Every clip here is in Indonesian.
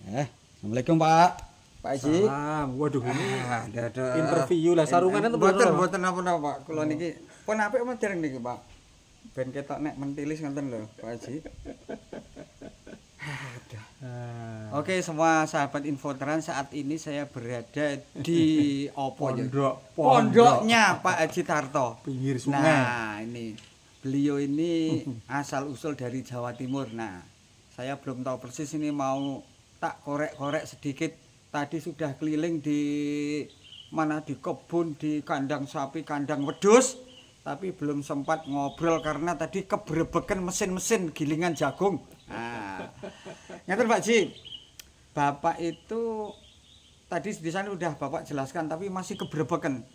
Assalamualaikum Pak. Pak Haji. Salam. Waduh ini ada interview lah sarungan itu mboten napa-napa Pak. Kula niki pun apik dereng niki Pak. Ben ketok nek mentilis ngoten lho Pak Haji. Oke semua sahabat Infotrans, saat ini saya berada di pondoknya Pak Haji Tarto, pinggir sungai. Nah ini beliau ini asal usul dari Jawa Timur. Nah saya belum tahu persis ini mau tak korek-korek sedikit. Tadi sudah keliling di mana, di kebun, di kandang sapi, kandang wedhus, tapi belum sempat ngobrol karena tadi keberebekan mesin-mesin gilingan jagung. Nah, ngeten Pak Ji, Bapak itu tadi di sana udah Bapak jelaskan, tapi masih keberebekan.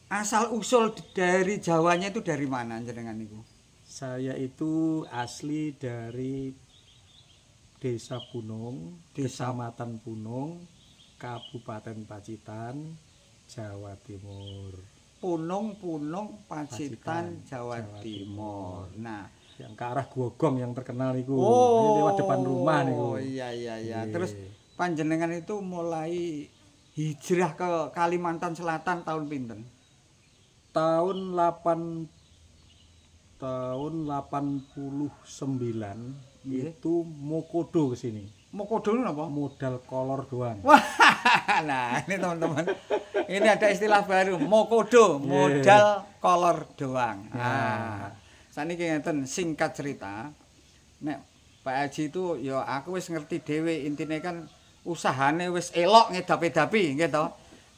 Asal usul dari Jawanya itu dari mana jenengan itu? Saya itu asli dari Desa Punung, Kecamatan Punung, Kabupaten Pacitan, Jawa Timur. Punung, Pacitan, Jawa Timur. Nah, yang ke arah Gwogong yang terkenal itu. Oh, ini lewat depan rumah niku. Oh iya. Terus panjenengan itu mulai hijrah ke Kalimantan Selatan tahun pinten? Tahun 89 itu Mokodo ke sini. Mokodo itu apa? Modal kolor doang. Wah, nah ini teman-teman. Ini ada istilah baru, Mokodo, modal kolor doang. Nah, saniki ngeten singkat cerita. Nek Pak Haji itu ya aku wis ngerti dhewe, intine kan usahane wis elok ngedapi-dapi gitu.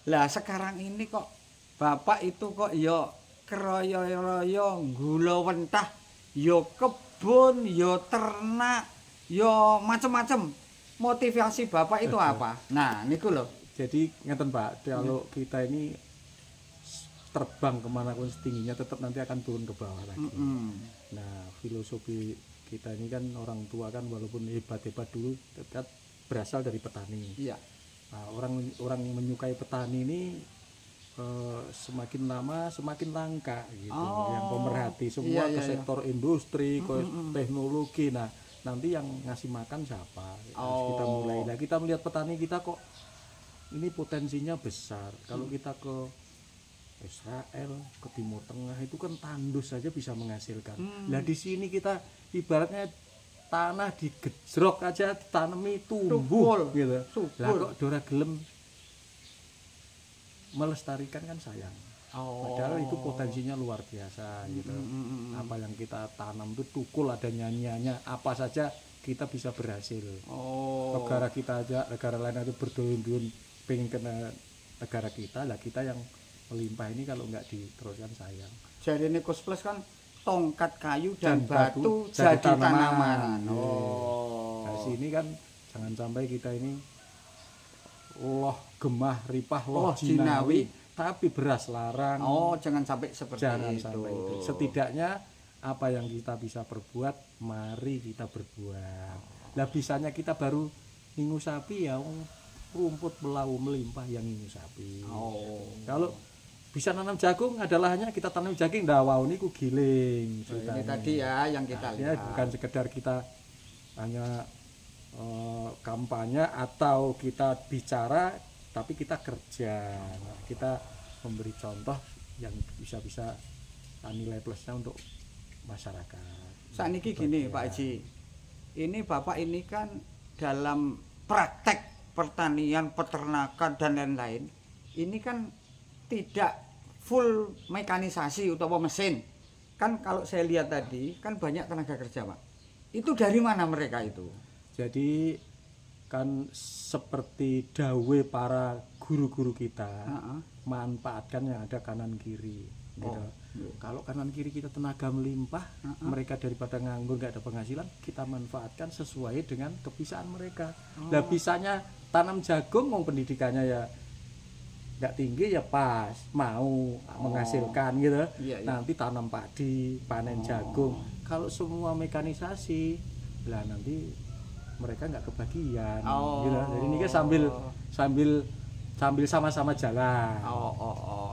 Lah sekarang ini kok Bapak itu kok ya keroyo-royo gula wentah, ya kebun, ya ternak, ya macem-macem. Motivasi Bapak itu apa? Nah, niku loh. Jadi ngeten Pak, kalau kita ini terbang kemana pun setingginya tetap nanti akan turun ke bawah lagi. Nah, filosofi kita ini kan orang tua kan walaupun hebat-hebat dulu tetap berasal dari petani. Iya. Nah, orang menyukai petani ini semakin lama semakin langka gitu. Yang pemerhati semua ke sektor industri, ke teknologi. Nah, nanti yang ngasih makan siapa? Harus kita mulai. Nah, kita melihat petani kita kok ini potensinya besar. Kalau kita ke Israel, ke Timur Tengah itu kan tandus saja bisa menghasilkan. Nah, di sini kita ibaratnya tanah digejrok aja ditanami tumbuh gitu. Lah kok dora gelem melestarikan kan sayang. Padahal itu potensinya luar biasa gitu. Apa yang kita tanam itu tukul, ada nyanyiannya, apa saja kita bisa berhasil. Negara kita aja, negara lain itu berduyun-duyun pengen kena negara kita, lah kita yang melimpah ini kalau nggak diteruskan sayang. Jadi ini Plus kan tongkat kayu dan batu jadi tanaman. Nah, sini kan jangan sampai kita ini loh gemah ripah loh jinawi tapi beras larang. Jangan sampai seperti itu. Sampai itu. Setidaknya apa yang kita bisa perbuat, mari kita berbuat. Lah bisanya kita baru ningu sapi ya rumput belau melimpah yang ningu sapi. Kalau bisa nanam jagung adalah hanya kita tanam jagung dawau niku giling. Ini tadi ya yang kita lihat. Bukan sekedar kita hanya kampanye atau kita bicara, tapi kita kerja. Kita memberi contoh yang bisa nilai plusnya untuk masyarakat. Saat ini gini Pak Haji, ini Bapak ini kan dalam praktek pertanian, peternakan dan lain-lain, ini kan tidak full mekanisasi atau mesin. Kan kalau saya lihat tadi kan banyak tenaga kerja Pak. Itu dari mana mereka itu? Jadi kan seperti dawe para guru-guru kita, manfaatkan yang ada kanan kiri gitu. Kalau kanan kiri kita tenaga melimpah, mereka daripada nganggur nggak ada penghasilan, kita manfaatkan sesuai dengan kebiasaan mereka. Nah bisanya tanam jagung, mau pendidikannya ya nggak tinggi ya pas mau menghasilkan gitu. Nanti tanam padi, panen jagung. Kalau semua mekanisasi, lah nanti mereka nggak kebagian gitu. Jadi ini kan sambil sama-sama jalan.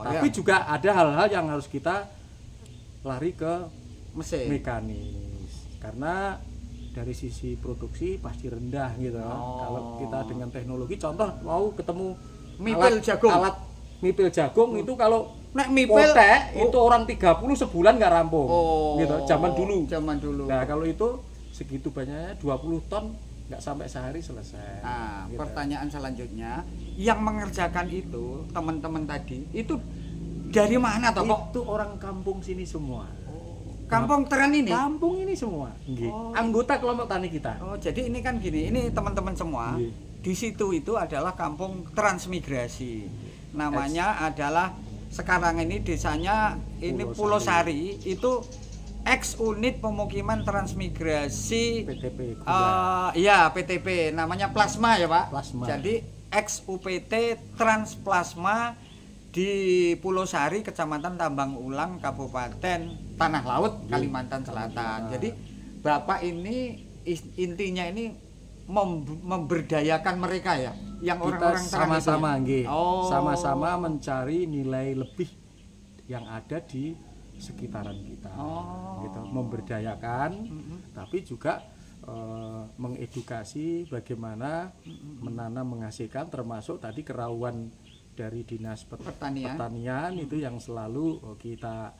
Tapi juga ada hal-hal yang harus kita lari ke mesin mekanis karena dari sisi produksi pasti rendah gitu. Kalau kita dengan teknologi, contoh mau ketemu mipil jagung. Alat mipil jagung itu kalau nek mipil itu orang 30 sebulan nggak rampung. Gitu, zaman dulu. Nah, kalau itu segitu banyaknya 20 ton nggak sampai sehari selesai. Nah, gitu. Pertanyaan selanjutnya, yang mengerjakan itu teman-teman tadi itu dari mana toh kok? Itu orang kampung sini semua. Kampung Teren ini? Kampung ini semua. Anggota kelompok tani kita. Jadi ini kan gini, ini teman-teman semua. Di situ itu adalah kampung transmigrasi. Namanya adalah sekarang ini desanya ini Pulau Sari itu ex unit pemukiman transmigrasi PTP. Iya, PTP namanya Plasma ya, Pak. Plasma. Jadi ex UPT Transplasma di Pulau Sari, Kecamatan Tambang Ulang, Kabupaten Tanah Laut, Kalimantan Selatan. Jadi Bapak ini intinya ini memberdayakan mereka ya, yang orang-orang sama-sama sama-sama mencari nilai lebih yang ada di sekitaran kita, gitu. Memberdayakan, tapi juga mengedukasi bagaimana menanam menghasilkan, termasuk tadi kerauan dari dinas pertanian itu yang selalu kita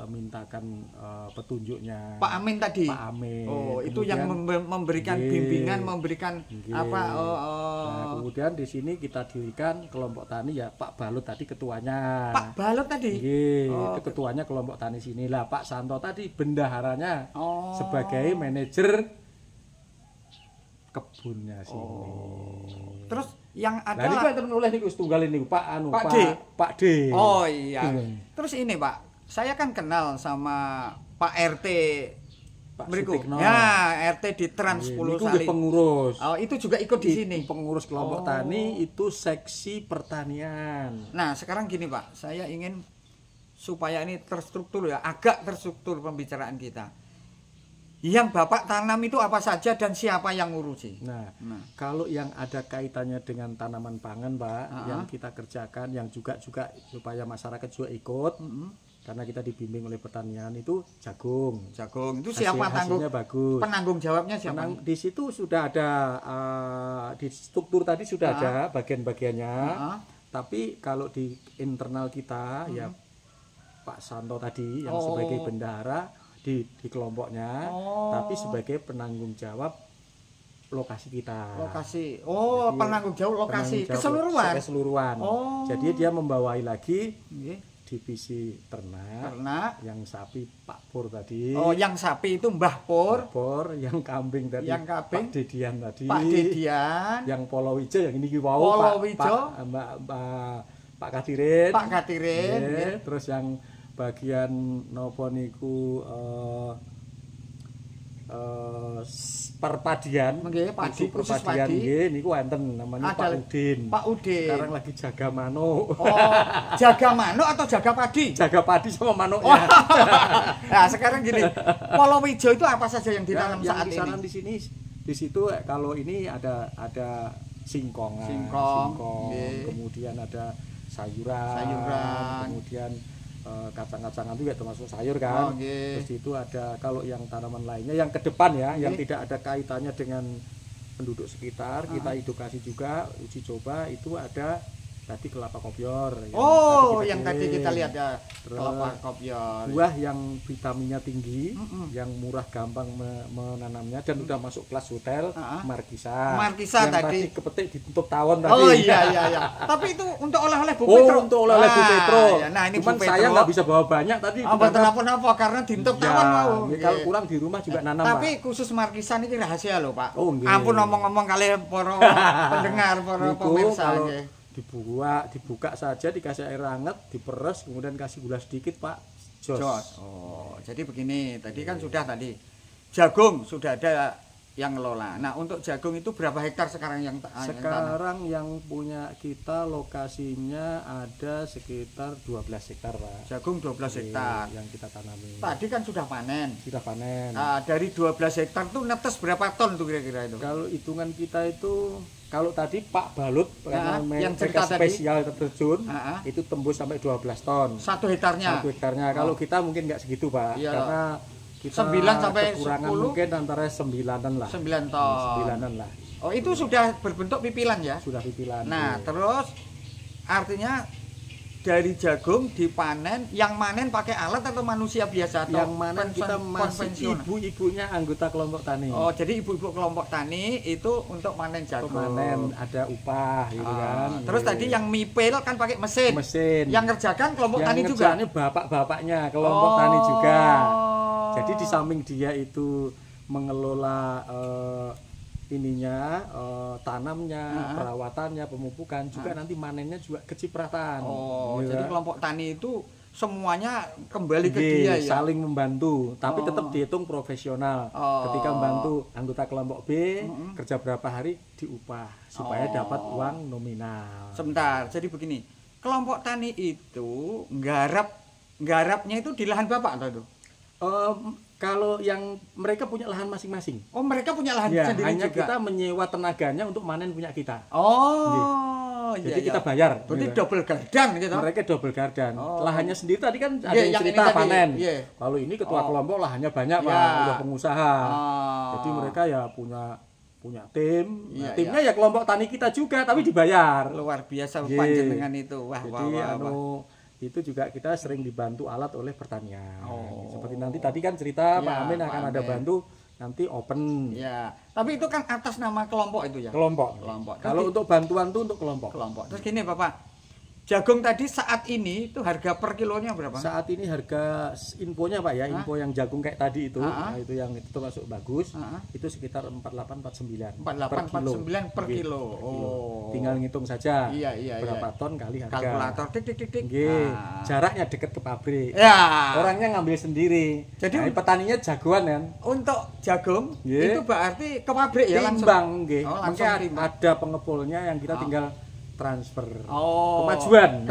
mintakan petunjuknya Pak Amin tadi. Pak Amin. Itu yang memberikan bimbingan, memberikan Nah, kemudian di sini kita dirikan kelompok tani ya, Pak Balut tadi ketuanya. Pak Balut tadi. Itu ketuanya kelompok tani sini lah. Pak Santo tadi bendaharanya sebagai manajer kebunnya sini. Terus yang ada. Nah, ini kan nulis niku tunggal ini Pak D. Pak D. Oh iya. Terus ini Pak, saya kan kenal sama Pak RT berikut. Ya, RT di Trans Pulau Sari. Itu pengurus. Itu juga ikut di sini. Pengurus kelompok tani itu seksi pertanian. Nah, sekarang gini Pak, saya ingin supaya ini terstruktur ya, agak terstruktur pembicaraan kita. Yang Bapak tanam itu apa saja dan siapa yang ngurusi? Nah, kalau yang ada kaitannya dengan tanaman pangan, Pak, yang kita kerjakan, yang juga supaya masyarakat juga ikut, karena kita dibimbing oleh pertanian itu jagung. Jagung itu siapa hasilnya bagus. Penanggung jawabnya siapa? Di situ sudah ada di struktur tadi sudah ada bagian-bagiannya. Tapi kalau di internal kita ya Pak Santo tadi yang sebagai bendahara di kelompoknya, tapi sebagai penanggung jawab lokasi kita. Lokasi. Jadi, penanggung jawab lokasi keseluruhan. Jadi dia membawai lagi divisi ternak, yang sapi Pak Pur tadi. Yang sapi itu Mbah Pur. Yang kambing tadi Pak Dedian tadi. Pak Dedian. Yang Polowijo yang ini Pak Katirin. Pak Katirin. Terus yang bagian nopo niku perpadian, padi, perpadian nggih niku enten namanya Pak Udin. Pak Udin. Sekarang lagi jaga manuk. Jaga manuk atau jaga padi? Jaga padi sama manuknya. Nah, sekarang gini, Polowijo itu apa saja yang ditanam saat ini? Di sini, di situ kalau ini ada singkong, kemudian ada sayuran, kemudian kacang-kacangan juga termasuk sayur kan. Terus itu ada kalau yang tanaman lainnya yang ke depan ya, yang tidak ada kaitannya dengan penduduk sekitar, kita edukasi juga, uji coba itu ada tadi kelapa kopior. Yang tadi kita lihat ya, kelapa kopior. Buah yang vitaminnya tinggi, yang murah gampang menanamnya dan udah masuk kelas hotel, Markisa. Markisa yang tadi kepetik ditutup tawon tadi. Iya. Tapi itu untuk oleh-oleh Bu Petro. Untuk oleh-oleh Bu Petro. Nah, ini cuman saya nggak bisa bawa banyak tadi. Apa karena ditutup tawon mau. Kalau kurang di rumah juga nanam. Tapi Pak, khusus Markisa ini rahasia loh Pak. Ampun ngomong-ngomong kali para pendengar, para pemirsa. Dibuka saja, dikasih air hangat, diperes, kemudian kasih gula sedikit Pak. Jos. Jadi begini, tadi kan sudah jagung sudah ada yang ngelola. Nah, untuk jagung itu berapa hektar sekarang yang sekarang yang punya kita lokasinya ada sekitar 12 hektar Pak. Jagung 12 hektar yang kita tanami. Tadi kan sudah panen. Dari 12 hektar itu netes berapa ton tuh kira-kira itu? Kalau hitungan kita itu kalau tadi Pak Balut yang cerita spesial tadi, terjun itu tembus sampai 12 ton. 1 hektarnya. Kalau kita mungkin nggak segitu Pak, karena kita 9 sampai kekurangan 10 mungkin antara 9-an lah. 9 ton. 9-an lah. Oh, itu sudah berbentuk pipilan ya? Sudah pipilan. Nah, iya. terus artinya dari jagung dipanen, yang manen pakai alat atau manusia biasa atau yang mana kita masih konvensional? ibu-ibunya anggota kelompok tani. Oh, jadi ibu-ibu kelompok tani itu untuk manen jagung. Untuk manen ada upah gitu kan. Terus tadi yang mipil kan pakai mesin. Yang ngerjakan kelompok tani juga. Yang ngerjakannya bapak-bapaknya kelompok tani juga. Jadi di samping dia itu mengelola tanamnya, perawatannya, pemupukan, juga nanti manennya juga kecipratan. Oh, jadi kelompok tani itu semuanya kembali ke dia ya. Saling membantu, tapi tetap dihitung profesional. Ketika membantu anggota kelompok B, kerja berapa hari diupah supaya dapat uang nominal. Sebentar, jadi begini. Kelompok tani itu nggarapnya itu di lahan Bapak atau itu? Kalau yang mereka punya lahan masing-masing. Oh, mereka punya lahan ya, sendiri hanya juga. Kita menyewa tenaganya untuk manen punya kita. Oh, iya. Jadi kita bayar. Berarti gitu. Double gardan gitu. Mereka double gardan. Lahannya sendiri tadi kan ada yang cerita panen. Iya. Kalau ini ketua kelompok lahannya banyak, Pak, udah pengusaha. Jadi mereka ya punya tim. Timnya ya kelompok tani kita juga, tapi dibayar. Luar biasa panjenengan itu. Wah, jadi itu juga kita sering dibantu alat oleh pertanian. Seperti nanti tadi kan cerita Pak Amin akan ada bantu nanti open. Ya, tapi itu kan atas nama kelompok itu ya. Kelompok. Kalau untuk bantuan tuh untuk kelompok. Terus gini Bapak, jagung tadi saat ini itu harga per kilonya berapa? Saat ini harga infonya Pak ya, info yang jagung kayak tadi itu, nah, itu yang itu termasuk bagus, itu sekitar 48-49 per kilo. Oh. Tinggal ngitung saja berapa ton kali harga. Kalkulator tik. Jaraknya dekat ke pabrik. Ya. Orangnya ngambil sendiri. Jadi petaninya jagoan kan. Untuk jagung itu berarti ke pabrik ya langsung. Timbang nggih. Ada pengepulnya yang kita tinggal transfer. Kemajuan.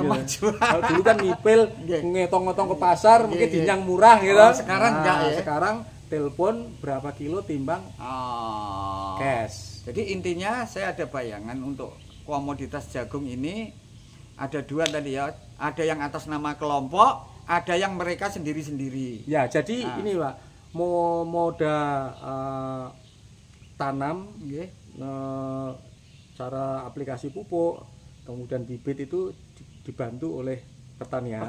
Kalau dulu kan ngipil ngetong-ngetong ke pasar mungkin dinyang murah gitu. Sekarang enggak ya. Sekarang telepon berapa kilo timbang cash. Jadi intinya saya ada bayangan untuk komoditas jagung ini ada dua tadi ya. Ada yang atas nama kelompok, ada yang mereka sendiri-sendiri. Ya, jadi ini Pak, moda tanam cara aplikasi pupuk, kemudian bibit itu dibantu oleh pertanian.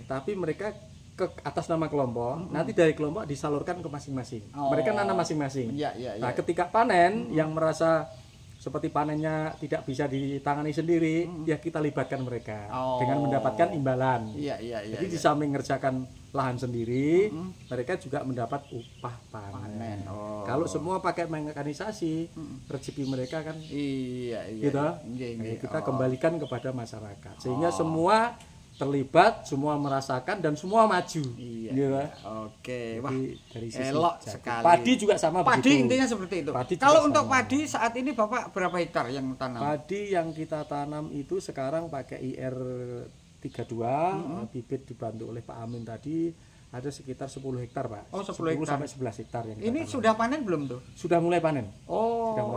Tapi mereka ke atas nama kelompok, nanti dari kelompok disalurkan ke masing-masing. Mereka nanam masing-masing. Nah, ketika panen yang merasa seperti panennya tidak bisa ditangani sendiri, ya kita libatkan mereka dengan mendapatkan imbalan. Jadi di samping ngerjakan lahan sendiri, mereka juga mendapat upah panen. Kalau semua pakai mekanisasi, rezeki mereka kan gitu. Kita kembalikan kepada masyarakat, sehingga semua terlibat, semua merasakan dan semua maju. Oke, wah, dari sisi elok sekali. Padi juga sama padi begitu. Intinya seperti itu. Kalau untuk padi saat ini Bapak berapa hektar yang tanam? Padi yang kita tanam itu sekarang pakai IR 32, bibit dibantu oleh Pak Amin tadi. Ada sekitar 10 hektar Pak. 10 hektar. sampai 11 hektar yang ini sudah panen belum tuh? Sudah mulai panen.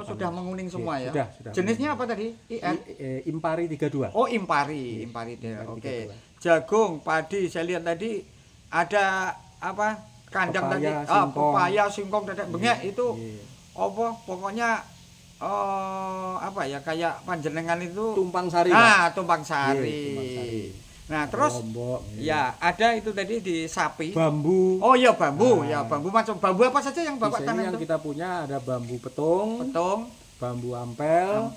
Sudah menguning semua ya? Sudah. Jenisnya apa tadi? Impari 32. Impari. Oke. Jagung, padi, saya lihat tadi ada apa? Kandang tadi. Pepaya, singkong, dadak bengek itu apa? Pokoknya apa ya, kayak panjenengan itu tumpang sari. Tumpang sari. Nah, terus ya ada itu tadi di sapi. Bambu. Bambu. Bambu macam bambu apa saja yang Bapak tanam yang kita punya ada bambu petung, bambu ampel,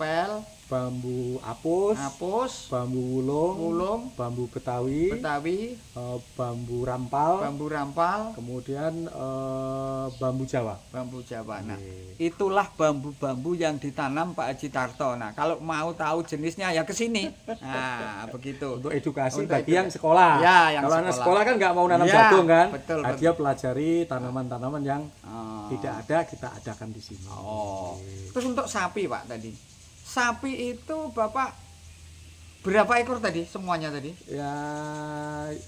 bambu apus, bambu wulung, bambu betawi, bambu rampal, kemudian bambu Jawa. Nah, itulah bambu-bambu yang ditanam Pak Haji Tarto. Nah, kalau mau tahu jenisnya ya ke sini. Nah, begitu. Untuk edukasi bagi yang sekolah. Kalau anak sekolah kan nggak mau nanam jagung kan? Betul. Dia pelajari tanaman-tanaman yang tidak ada, kita adakan di sini. Terus untuk sapi Pak tadi. Sapi itu Bapak berapa ekor tadi semuanya tadi? Ya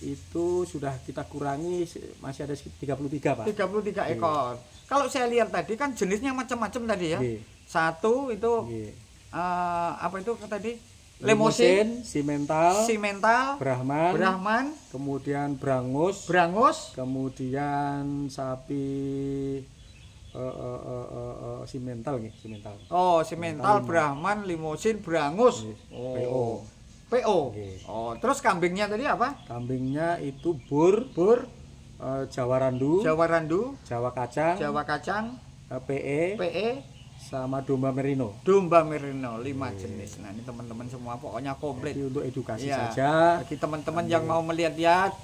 itu sudah kita kurangi, masih ada 33 Pak. 33 ekor. Kalau saya lihat tadi kan jenisnya macam-macam tadi ya. Satu itu apa itu tadi? Limosin, Simental, Brahman, kemudian Brangus, kemudian sapi Simental nih, Simental. Oh, Simental, Brahman, Limosin, Brangus. Oh. PO. Oh, terus kambingnya tadi apa? Kambingnya itu Bur, Jawa Randu, Jawa Kacang, PE, sama domba merino. 5 jenis. Nah, ini teman-teman semua pokoknya komplit. Jadi untuk edukasi saja. Bagi teman-teman yang mau melihat-lihat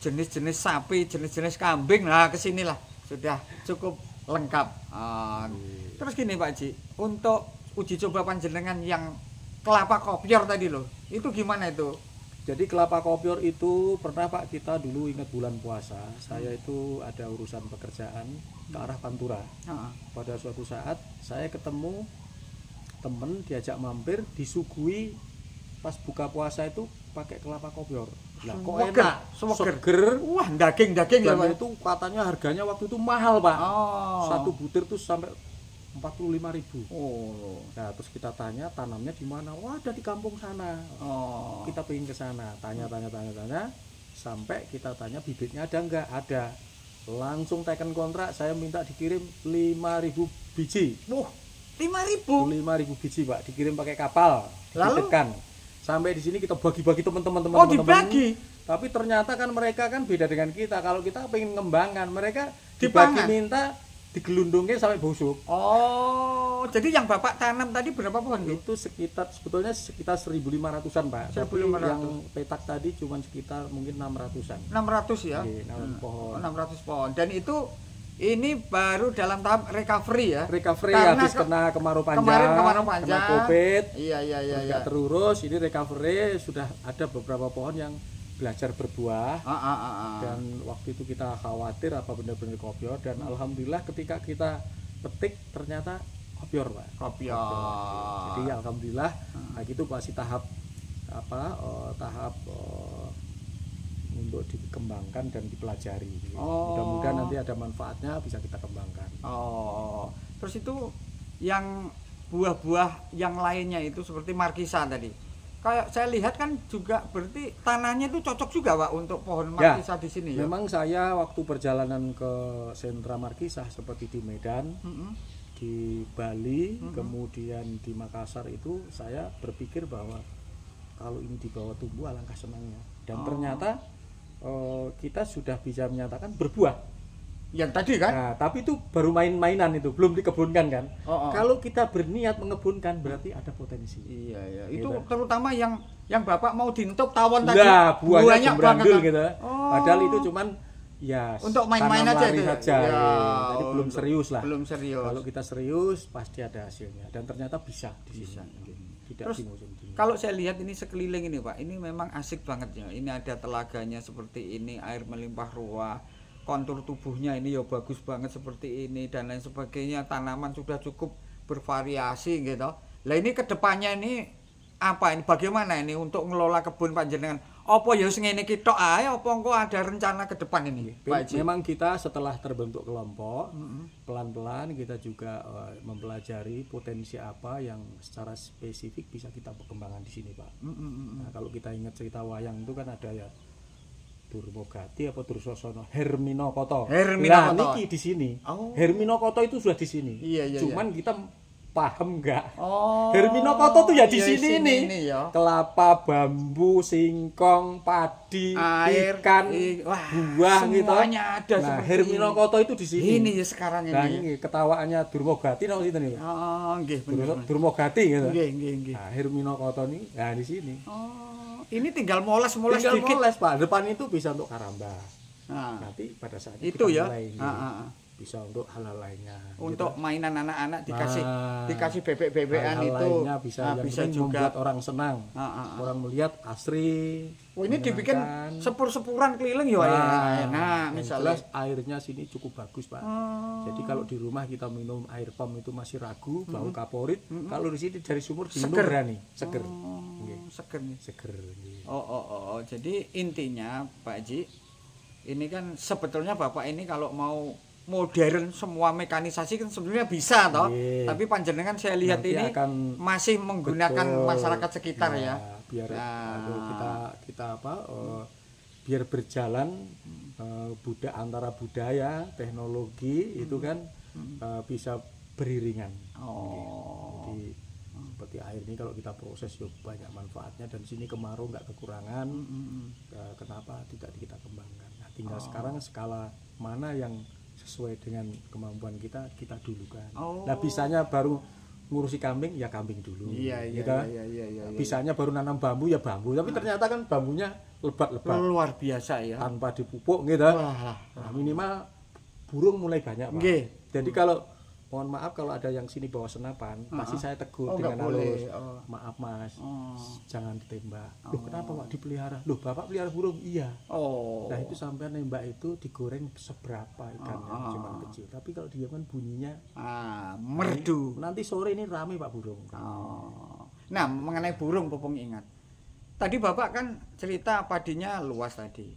jenis-jenis sapi, jenis-jenis kambing, nah kesinilah sudah cukup lengkap. Terus gini Pak Ji, untuk uji coba panjenengan yang kelapa kopior tadi loh, itu gimana itu? Jadi kelapa kopior itu pernah Pak, kita dulu ingat bulan puasa, saya itu ada urusan pekerjaan ke arah Pantura. Pada suatu saat saya ketemu temen, diajak mampir, disuguhi pas buka puasa itu pakai kelapa kopior. Lah kok enak, seger. Wah, daging-daging ya Pak. Itu katanya harganya waktu itu mahal Pak. Satu butir tuh sampai 45.000. Nah, terus kita tanya tanamnya di mana? Wah, ada di kampung sana. Kita pengen ke sana, tanya sampai kita tanya bibitnya ada enggak? Ada. Langsung teken kontrak, saya minta dikirim 5.000 biji. 5.000 biji Pak, dikirim pakai kapal. Lalu ditekan. Sampai di sini kita bagi-bagi teman-teman. Dibagi. Tapi ternyata kan mereka kan beda dengan kita. Kalau kita pengen ngembangkan, mereka dipangan. Dibagi minta digelundungnya sampai busuk. Jadi yang Bapak tanam tadi berapa pohon? Itu sebetulnya sekitar 1.500-an Pak. 1.500. Tapi yang petak tadi cuma sekitar mungkin 600-an. 600 ya? 600 pohon. Dan itu ini baru dalam tahap recovery ya? Recovery habis kena kemarau panjang, kena COVID. Iya. Terurus, ini recovery sudah ada beberapa pohon yang belajar berbuah. Dan waktu itu kita khawatir apa benar-benar kopior, dan alhamdulillah ketika kita petik ternyata kopior Pak. Kopior. Jadi alhamdulillah nah itu masih tahap untuk dikembangkan dan dipelajari. Mudah-mudahan nanti ada manfaatnya, bisa kita kembangkan. Terus itu yang buah-buah yang lainnya itu seperti markisa tadi. Kayak saya lihat kan juga berarti tanahnya itu cocok juga Pak untuk pohon markisa di sini ya. Memang saya waktu perjalanan ke sentra markisa seperti di Medan, di Bali, kemudian di Makassar itu saya berpikir bahwa kalau ini dibawa tumbuh alangkah senangnya. Dan ternyata kita sudah bisa menyatakan berbuah. Yang tadi kan? Nah, tapi itu baru main-mainan, itu belum dikebunkan kan. Kalau kita berniat mengebunkan berarti ada potensi. Iya. Itu terutama yang Bapak mau dintup tawon tadi. Nah, buahnya berandul gitu. Padahal itu cuman ya untuk main-main aja itu. Jadi belum serius lah. Belum serius. Kalau kita serius pasti ada hasilnya, dan ternyata bisa di sini. Tidak terus, di musim dingin. Kalau saya lihat ini sekeliling ini Pak, ini memang asik banget ya. Ini ada telaganya seperti ini, air melimpah ruah. Kontur tubuhnya ini ya bagus banget seperti ini dan lain sebagainya, tanaman sudah cukup bervariasi gitu. Lah ini kedepannya ini apa ini, bagaimana ini untuk ngelola kebun panjenengan? Apa ya sing ngene iki tok ae, apa engko ada rencana ke depan ini? Memang kita setelah terbentuk kelompok, pelan-pelan kita juga mempelajari potensi apa yang secara spesifik bisa kita perkembangkan di sini Pak. Nah, kalau kita ingat cerita wayang itu kan ada ya Durmogati apa Dursosono, Herminokoto. Nah, niki di sini. Herminokoto itu sudah di sini. Cuman kita paham enggak? Herminokoto tuh ya di sini nih. Kelapa, bambu, singkong, padi, air, ikan, buah gitu. Semuanya ada. Nah, Herminokoto itu di sini. Ini ya sekarang ini. Nah, ini ketawaannya Durmogati nang sinten niku? Nggih, bener. Durmogati gitu. Nggih. Nah, Herminokoto nih, nah di sini. Ini tinggal moles dikit. Moles Pak, depan itu bisa untuk karamba. Nanti pada saat itu ya. Bisa untuk hal-hal lainnya. Untuk gitu. Mainan anak-anak dikasih bebek-bebekan itu. Bisa juga membuat orang senang. Orang melihat asri. Ini dibikin sepur-sepuran keliling ya. Nah, misalnya airnya sini cukup bagus Pak. Jadi kalau di rumah kita minum air pom itu masih ragu, bau kaporit. Kalau di sini dari sumur diminum berani, seger. Seger. Jadi intinya Pak Haji, ini kan sebetulnya Bapak ini kalau mau modern, semua mekanisasi kan sebenarnya bisa toh. Tapi panjenengan saya lihat nanti ini masih menggunakan masyarakat sekitar ya. Biar kita biar berjalan antara budaya, teknologi itu kan bisa beriringan. Jadi seperti air ini kalau kita proses ya banyak manfaatnya, dan sini kemarau nggak kekurangan. Kenapa tidak kita kembangkan? Nah, tinggal sekarang skala mana yang sesuai dengan kemampuan kita dulukan. Nah, bisanya baru ngurusi kambing ya kambing dulu. Iya. Bisanya baru nanam bambu ya bambu, tapi ternyata kan bambunya lebat-lebat. Luar biasa ya. Tanpa dipupuk gitu. Nah, minimal burung mulai banyak, Pak. Jadi kalau mohon maaf kalau ada yang sini bawa senapan, pasti saya tegur dengan halus. Maaf Mas, jangan ditembak. Loh kenapa Pak dipelihara? Loh Bapak pelihara burung? Iya. Nah itu sampai nembak itu digoreng seberapa ikannya, cuma kecil. Tapi kalau dia kan bunyinya merdu. Nanti sore ini rame Pak burung. Nah mengenai burung Popong ingat. Tadi Bapak kan cerita padinya luas tadi.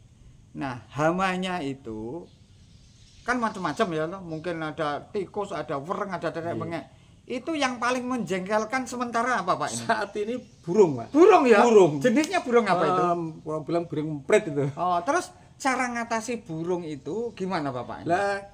Nah hamanya itu kan macam-macam ya, mungkin ada tikus, ada wereng, ada terek bengek. Itu yang paling menjengkelkan sementara apa Pak ini? Saat ini burung Pak. Burung ya? Burung. Jenisnya burung apa itu? Orang bilang burung emprit itu. Terus cara ngatasi burung itu gimana Bapak ini? Lah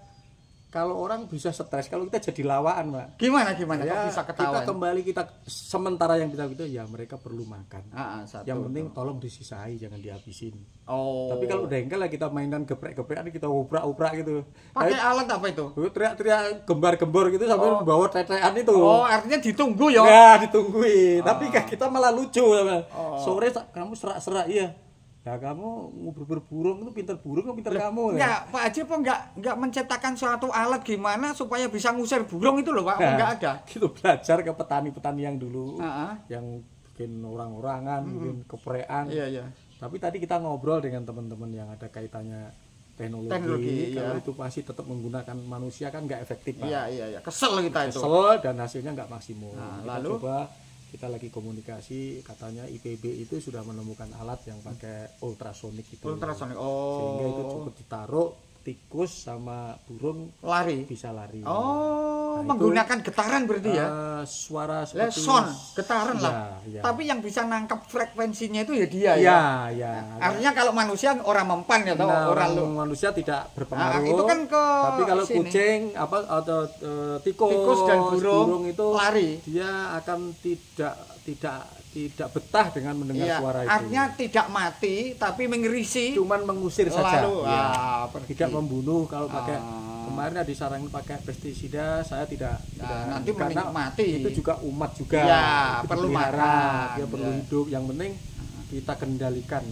kalau orang bisa stres, kalau kita jadi lawaan Pak. Gimana ya, kok bisa ketahuan? Kita sementara yang kita gitu ya mereka perlu makan. Satu, yang penting tolong disisai, jangan dihabisin. Tapi kalau dengkel lah kita mainan geprek-geprekan, kita uprak-uprak gitu. Pakai alat apa itu? Teriak-teriak gembar-gembor gitu sambil membawa tetean itu. Artinya ditunggu ya? Ya ditungguin. Tapi kita malah lucu. Sore kamu serak-serak iya. Ya kamu burung itu pinter burung atau pinter kamu? Enggak, Pak Haji apa enggak menciptakan suatu alat gimana supaya bisa ngusir burung itu loh Pak? Enggak ada. Gitu belajar ke petani-petani yang dulu, yang bikin orang-orangan, bikin keprean. Iya. Tapi tadi kita ngobrol dengan teman-teman yang ada kaitannya teknologi. Kalau itu pasti tetap menggunakan manusia kan nggak efektif Pak. Iya. Kesel kita itu. Kesel dan hasilnya nggak maksimum. Lalu coba kita lagi komunikasi, katanya IPB itu sudah menemukan alat yang pakai ultrasonik itu. Sehingga itu cukup ditaruh, tikus sama burung bisa lari. Nah, menggunakan getaran berarti ya? Suara seperti getaran lah. Ya. Tapi yang bisa nangkep frekuensinya itu ya dia ya. Artinya kalau manusia orang mempan ya, manusia tidak berpengaruh. Itu kan tapi kalau kucing atau tikus dan burung itu lari. Dia akan tidak betah dengan mendengar suara itu. Artinya tidak mati tapi mengerisi. Cuman mengusir saja. Tidak pergi. Membunuh kalau pakai. Kemarin disarankan pakai pestisida, saya tidak. Nanti karena mati. Itu juga umat juga. Perlu makan. Dia perlu hidup. Yang penting kita kendalikan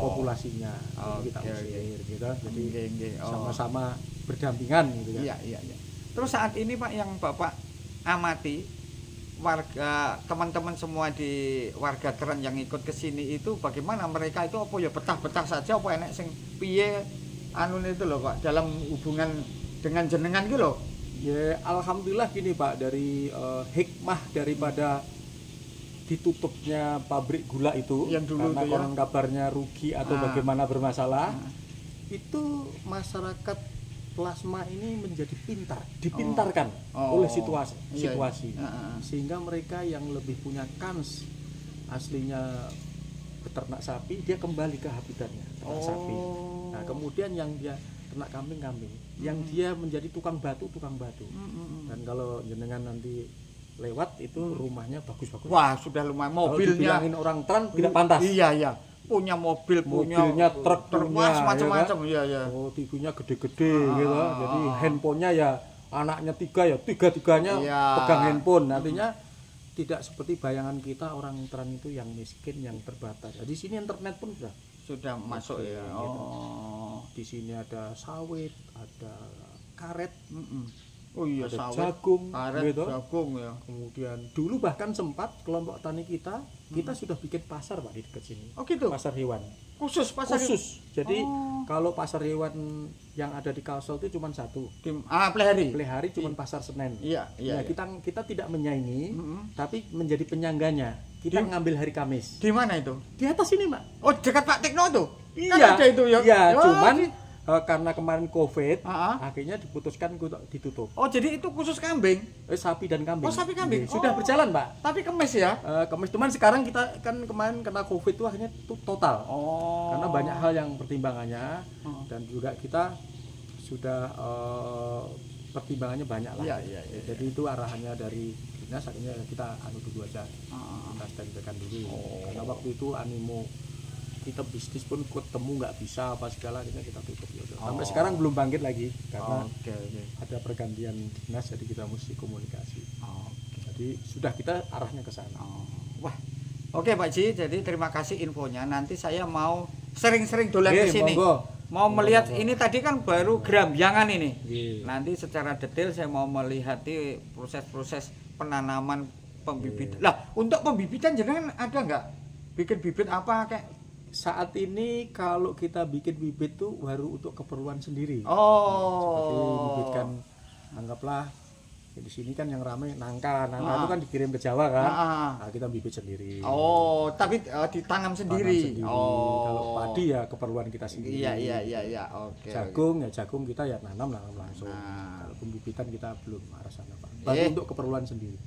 populasinya. Kita usir gitu. Jadi sama-sama berdampingan gitu ya. Iya. Terus saat ini Pak yang Bapak amati, warga teman-teman semua di warga Keren yang ikut ke sini itu bagaimana mereka itu apa ya betah-betah saja apa enek sing piye itu loh Pak dalam hubungan dengan jenengan gitu loh. Ya alhamdulillah gini Pak, dari hikmah daripada ditutupnya pabrik gula itu yang dulu karena konon kabarnya rugi atau bagaimana bermasalah, itu masyarakat plasma ini menjadi dipintarkan oleh situasi. Sehingga mereka yang lebih punya kans aslinya beternak sapi, dia kembali ke habitatnya ternak sapi. Nah kemudian yang dia ternak kambing, yang dia menjadi tukang batu. Dan kalau jenengan nanti lewat itu rumahnya bagus-bagus. Wah sudah lumayan, mobilnya dibilangin orang Trans tidak pantas. Iya. Punya mobilnya truk macam-macam TV-nya gede-gede gitu. Jadi handphonenya ya anaknya tiga-tiganya pegang handphone. Artinya tidak seperti bayangan kita orang Trans itu yang miskin, yang terbatas. Di sini internet pun sudah masuk ya. Gitu. Di sini ada sawit, ada karet. Ada jagung, karet, jagung ya. Kemudian dulu bahkan sempat kelompok tani kita sudah bikin pasar Pak di dekat sini. Gitu. Pasar hewan. Khusus. Jadi kalau pasar hewan yang ada di Kalsel itu cuma satu. Pelihari cuma pasar Senen. Iya. Kita tidak menyaingi, tapi menjadi penyangganya. Kita ngambil hari Kamis. Di mana itu? Di atas ini Pak. Dekat Pak Tekno tuh. Iya. Kan ada itu ya. Iya, cuman karena kemarin Covid, akhirnya diputuskan untuk ditutup. Oh, jadi itu khusus kambing? Sapi dan kambing. Oh, sapi kambing. Sudah berjalan, Pak. Tapi kemis ya? Kemis, cuman sekarang kita kan kemarin kena Covid itu akhirnya total. Karena banyak hal yang pertimbangannya dan juga kita sudah pertimbangannya banyak lah. Iya. Jadi itu arahannya dari dinas, akhirnya kita dulu aja. Kita standbykan dulu. Karena waktu itu animo kita bisnis pun ketemu nggak bisa apa segala, akhirnya kita tutup. Sampai sekarang belum bangkit lagi karena ada pergantian dinas, jadi kita mesti komunikasi. Jadi sudah kita arahnya ke sana. Wah, oke Pak Ji, jadi terima kasih infonya. Nanti saya mau sering-sering dolan ke sini. Mau melihat ini tadi kan baru gerambiangan ini. Nanti secara detail saya mau melihat proses-proses penanaman pembibitan. Lah, untuk pembibitan jangan ada nggak bikin bibit apa kayak saat ini kalau kita bikin bibit tuh baru untuk keperluan sendiri. Seperti bibitkan, anggaplah di sini kan yang ramai nangka itu kan dikirim ke Jawa kan. Nah, kita bibit sendiri. Tapi ditanam sendiri. Kalau padi ya keperluan kita sendiri. Iya. Oke. Jagung kita ya nanam langsung. Kalau pembibitan kita belum arah sana, Pak. Baru untuk keperluan sendiri.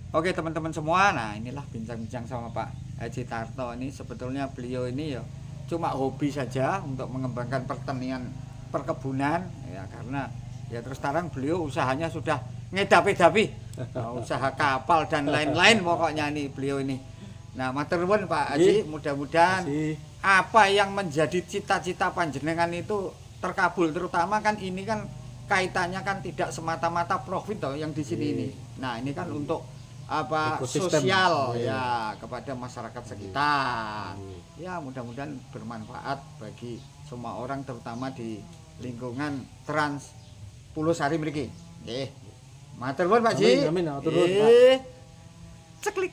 Oke teman-teman semua, nah inilah bincang-bincang sama Pak Haji Tarto. Ini sebetulnya beliau ini ya cuma hobi saja untuk mengembangkan perkebunan ya, karena ya terus terang beliau usahanya sudah ngedapi-dapi usaha kapal dan lain-lain pokoknya nih beliau ini. Nah matur nuwun Pak Haji, mudah-mudahan apa yang menjadi cita-cita panjenengan itu terkabul, terutama kan ini kan kaitannya kan tidak semata-mata profit toh yang di sini ini. Nah ini kan untuk sosial ya kepada masyarakat sekitar. Ya mudah-mudahan bermanfaat bagi semua orang, terutama di lingkungan Trans Pulau Sari mriki. Nggih. Matur nuwun Pak Ji. Amin, matur nuwun Pak. Ceklik.